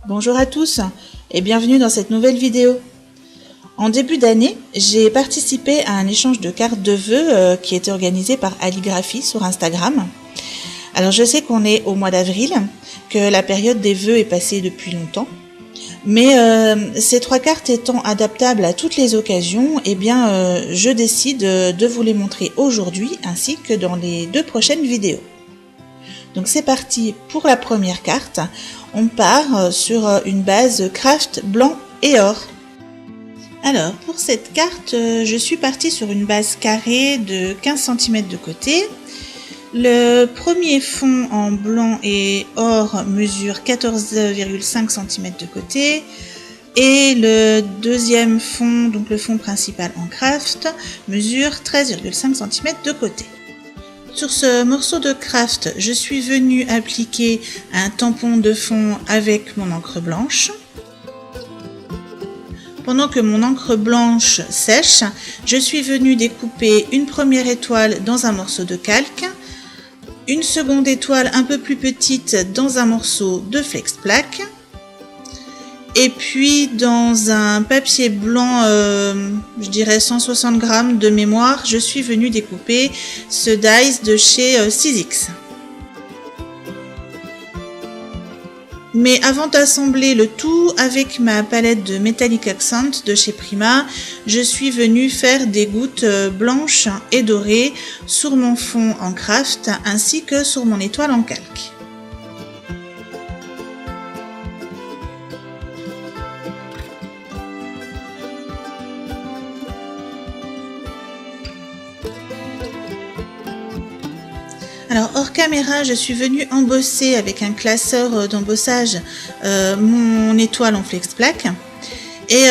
Bonjour à tous et bienvenue dans cette nouvelle vidéo. En début d'année, j'ai participé à un échange de cartes de vœux qui était organisé par Aligraphie sur Instagram. Alors je sais qu'on est au mois d'avril, que la période des vœux est passée depuis longtemps, mais ces trois cartes étant adaptables à toutes les occasions, je décide de vous les montrer aujourd'hui ainsi que dans les deux prochaines vidéos. Donc c'est parti pour la première carte. On part sur une base craft blanc et or. Alors pour cette carte, je suis partie sur une base carrée de 15 cm de côté. Le premier fond en blanc et or mesure 14,5 cm de côté. Et le deuxième fond, donc le fond principal en craft, mesure 13,5 cm de côté. Sur ce morceau de craft, je suis venue appliquer un tampon de fond avec mon encre blanche. Pendant que mon encre blanche sèche, je suis venue découper une première étoile dans un morceau de calque, une seconde étoile un peu plus petite dans un morceau de flex plaque, et puis dans un papier blanc, je dirais 160 grammes de mémoire, je suis venue découper ce dies de chez 6X. Mais avant d'assembler le tout avec ma palette de Metallic Accent de chez Prima, je suis venue faire des gouttes blanches et dorées sur mon fond en craft ainsi que sur mon étoile en calque. Alors hors caméra, je suis venue embosser avec un classeur d'embossage mon étoile en flex plaque. Et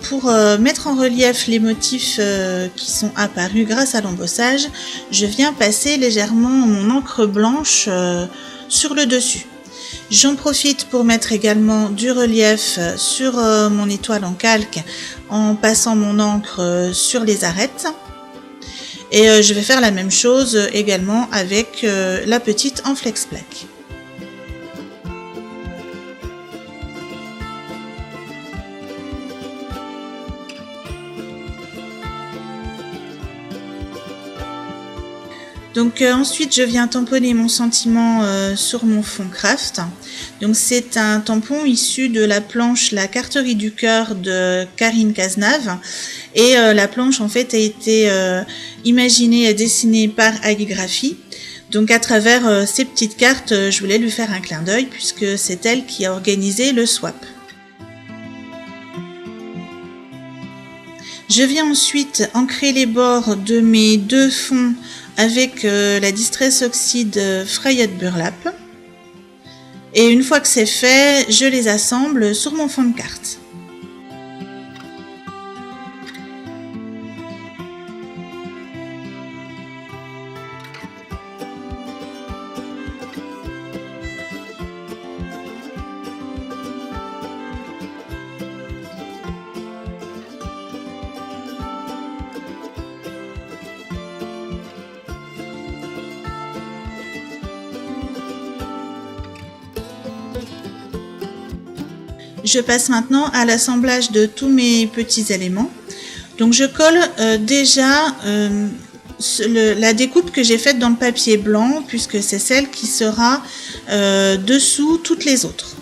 pour mettre en relief les motifs qui sont apparus grâce à l'embossage, je viens passer légèrement mon encre blanche sur le dessus. J'en profite pour mettre également du relief sur mon étoile en calque en passant mon encre sur les arêtes. Et je vais faire la même chose également avec la petite en flex plaque. Donc ensuite je viens tamponner mon sentiment sur mon fond craft. Donc c'est un tampon issu de la planche La Carterie du Cœur de Karine Cazenave. Et la planche en fait a été imaginée et dessinée par Aligraphie. Donc à travers ces petites cartes, je voulais lui faire un clin d'œil puisque c'est elle qui a organisé le swap. Je viens ensuite ancrer les bords de mes deux fonds avec la Distress Oxide Frayette Burlap. Et une fois que c'est fait, je les assemble sur mon fond de carte. Je passe maintenant à l'assemblage de tous mes petits éléments. Donc je colle déjà la découpe que j'ai faite dans le papier blanc puisque c'est celle qui sera dessous toutes les autres.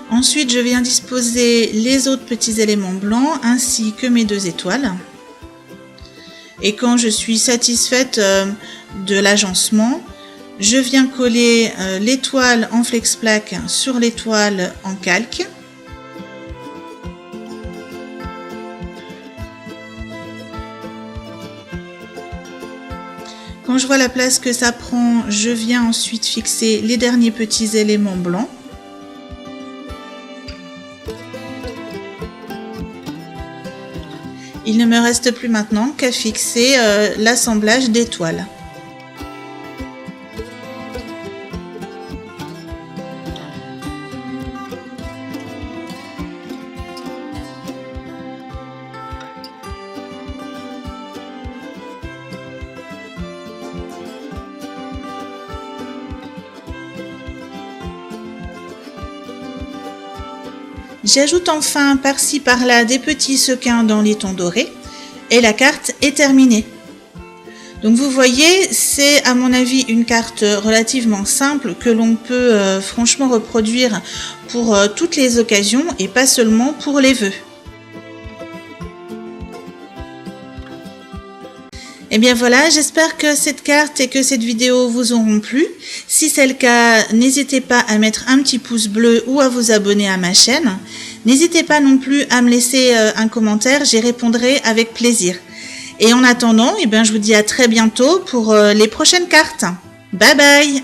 Ensuite je viens disposer les autres petits éléments blancs ainsi que mes deux étoiles. Et quand je suis satisfaite de l'agencement, je viens coller l'étoile en flex plaque sur l'étoile en calque. Quand je vois la place que ça prend, je viens ensuite fixer les derniers petits éléments blancs. Il ne me reste plus maintenant qu'à fixer l'assemblage d'étoiles. J'ajoute enfin par-ci par-là des petits sequins dans les tons dorés et la carte est terminée. Donc vous voyez, c'est à mon avis une carte relativement simple que l'on peut franchement reproduire pour toutes les occasions et pas seulement pour les vœux. Et bien voilà, j'espère que cette carte et que cette vidéo vous auront plu. Si c'est le cas, n'hésitez pas à mettre un petit pouce bleu ou à vous abonner à ma chaîne. N'hésitez pas non plus à me laisser un commentaire, j'y répondrai avec plaisir. Et en attendant, je vous dis à très bientôt pour les prochaines cartes. Bye bye!